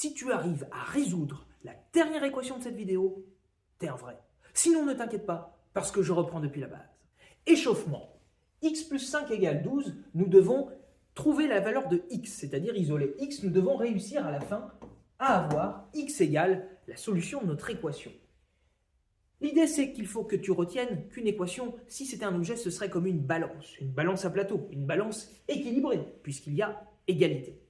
Si tu arrives à résoudre la dernière équation de cette vidéo, t'es un vrai. Sinon, ne t'inquiète pas, parce que je reprends depuis la base. Échauffement. X plus 5 égale 12, nous devons trouver la valeur de x, c'est-à-dire isoler x, nous devons réussir à la fin à avoir x égale la solution de notre équation. L'idée, c'est qu'il faut que tu retiennes qu'une équation, si c'était un objet, ce serait comme une balance à plateau, une balance équilibrée, puisqu'il y a égalité.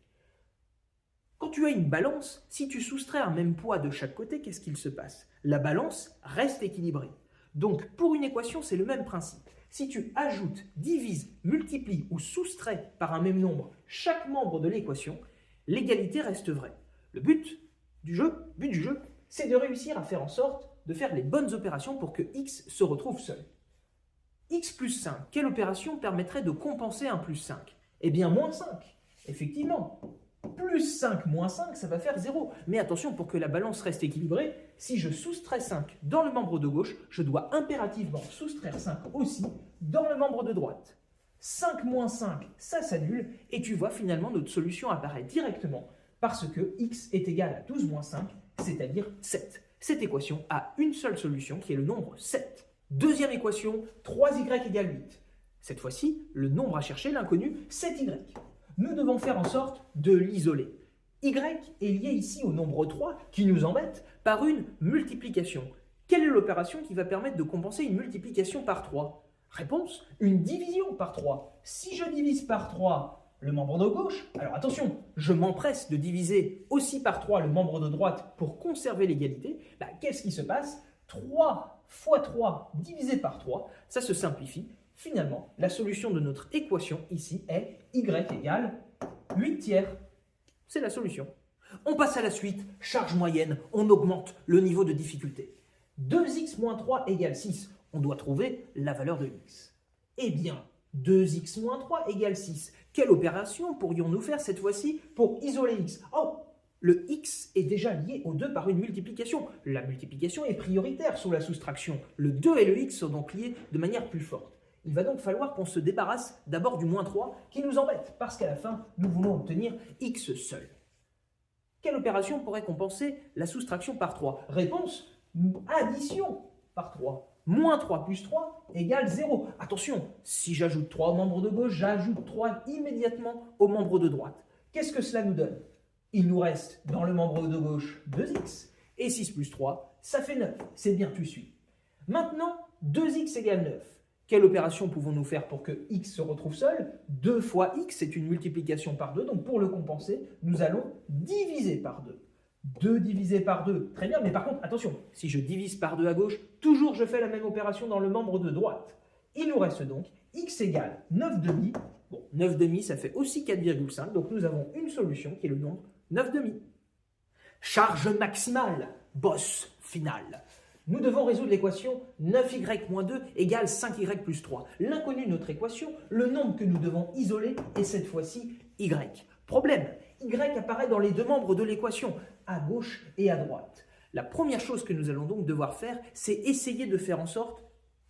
Quand tu as une balance, si tu soustrais un même poids de chaque côté, qu'est-ce qu'il se passe? La balance reste équilibrée. Donc, pour une équation, c'est le même principe. Si tu ajoutes, divises, multiplies ou soustrais par un même nombre chaque membre de l'équation, l'égalité reste vraie. Le but du jeu, c'est de réussir à faire en sorte de faire les bonnes opérations pour que x se retrouve seul. X plus 5, quelle opération permettrait de compenser un plus 5? Eh bien, moins 5, effectivement. Plus 5 moins 5, ça va faire 0. Mais attention, pour que la balance reste équilibrée, si je soustrais 5 dans le membre de gauche, je dois impérativement soustraire 5 aussi dans le membre de droite. 5 moins 5, ça s'annule, et tu vois finalement notre solution apparaît directement parce que x est égal à 12 moins 5, c'est-à-dire 7. Cette équation a une seule solution qui est le nombre 7. Deuxième équation, 3y égale 8. Cette fois-ci, le nombre à chercher, l'inconnu, 7y. Nous devons faire en sorte de l'isoler. Y est lié ici au nombre 3 qui nous embête par une multiplication. Quelle est l'opération qui va permettre de compenser une multiplication par 3? Réponse, une division par 3. Si je divise par 3 le membre de gauche, alors attention, je m'empresse de diviser aussi par 3 le membre de droite pour conserver l'égalité, qu'est-ce qui se passe? 3 fois 3 divisé par 3, ça se simplifie. Finalement, la solution de notre équation ici est y égale 8 tiers. C'est la solution. On passe à la suite, charge moyenne, on augmente le niveau de difficulté. 2x moins 3 égale 6. On doit trouver la valeur de x. Eh bien, 2x moins 3 égale 6. Quelle opération pourrions-nous faire cette fois-ci pour isoler x? Oh, le x est déjà lié au 2 par une multiplication. La multiplication est prioritaire sous la soustraction. Le 2 et le x sont donc liés de manière plus forte. Il va donc falloir qu'on se débarrasse d'abord du moins 3 qui nous embête, parce qu'à la fin, nous voulons obtenir x seul. Quelle opération pourrait compenser la soustraction par 3? Réponse, addition par 3. Moins 3 plus 3 égale 0. Attention, si j'ajoute 3 au membre de gauche, j'ajoute 3 immédiatement au membre de droite. Qu'est-ce que cela nous donne? Il nous reste dans le membre de gauche 2x, et 6 plus 3, ça fait 9. C'est bien, tu suis. Maintenant, 2x égale 9. Quelle opération pouvons-nous faire pour que x se retrouve seul? 2 fois x, c'est une multiplication par 2, donc pour le compenser, nous allons diviser par 2. 2 divisé par 2, très bien, mais par contre, attention, si je divise par 2 à gauche, toujours je fais la même opération dans le membre de droite. Il nous reste donc x égale 9 demi. Bon, 9 demi, ça fait aussi 4,5, donc nous avons une solution qui est le nombre 9 demi. Charge maximale, boss final. Nous devons résoudre l'équation 9y moins 2 égale 5y plus 3. L'inconnu de notre équation, le nombre que nous devons isoler est cette fois-ci y. Problème, y apparaît dans les deux membres de l'équation, à gauche et à droite. La première chose que nous allons donc devoir faire, c'est essayer de faire en sorte,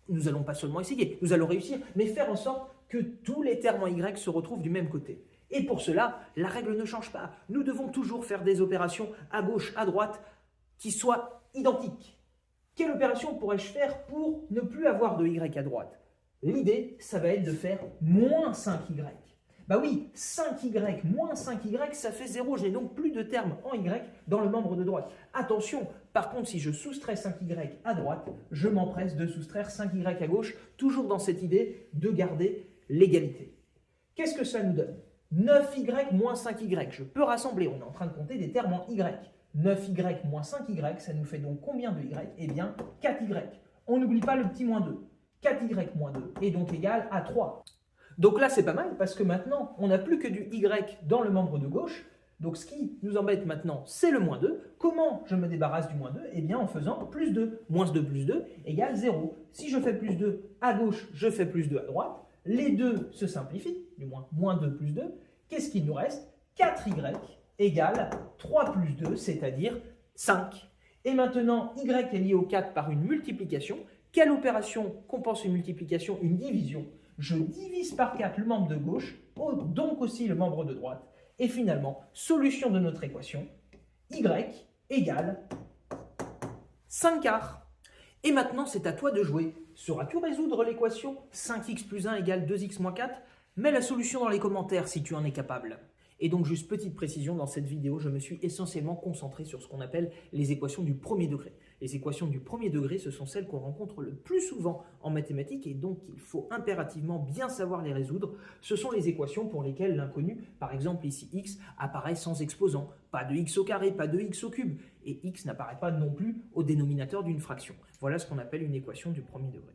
nous allons pas seulement essayer, nous allons réussir, mais faire en sorte que tous les termes en y se retrouvent du même côté. Et pour cela, la règle ne change pas. Nous devons toujours faire des opérations à gauche, à droite, qui soient identiques. Quelle opération pourrais-je faire pour ne plus avoir de y à droite? L'idée, ça va être de faire moins 5y. Bah oui, 5y moins 5y, ça fait 0. Je n'ai donc plus de termes en y dans le membre de droite. Attention, par contre, si je soustrais 5y à droite, je m'empresse de soustraire 5y à gauche, toujours dans cette idée de garder l'égalité. Qu'est-ce que ça nous donne? 9y moins 5y. Je peux rassembler, on est en train de compter des termes en y. 9y moins 5y, ça nous fait donc combien de y? Eh bien, 4y. On n'oublie pas le petit moins 2. 4y moins 2 est donc égal à 3. Donc là, c'est pas mal parce que maintenant, on n'a plus que du y dans le membre de gauche. Donc ce qui nous embête maintenant, c'est le moins 2. Comment je me débarrasse du moins 2? Eh bien, en faisant plus 2. Moins 2 plus 2 égale 0. Si je fais plus 2 à gauche, je fais plus 2 à droite. Les deux se simplifient, du moins, moins 2 plus 2. Qu'est-ce qu'il nous reste? 4y égale 3 plus 2, c'est-à-dire 5. Et maintenant, y est lié au 4 par une multiplication. Quelle opération compense une multiplication? Une division. Je divise par 4 le membre de gauche, donc aussi le membre de droite. Et finalement, solution de notre équation, y égale 5 quarts. Et maintenant, c'est à toi de jouer. Sauras-tu résoudre l'équation 5x plus 1 égale 2x moins 4? Mets la solution dans les commentaires si tu en es capable. Et donc, juste petite précision, dans cette vidéo, je me suis essentiellement concentré sur ce qu'on appelle les équations du premier degré. Les équations du premier degré, ce sont celles qu'on rencontre le plus souvent en mathématiques et donc il faut impérativement bien savoir les résoudre. Ce sont les équations pour lesquelles l'inconnu, par exemple ici x, apparaît sans exposant. Pas de x au carré, pas de x au cube. Et x n'apparaît pas non plus au dénominateur d'une fraction. Voilà ce qu'on appelle une équation du premier degré.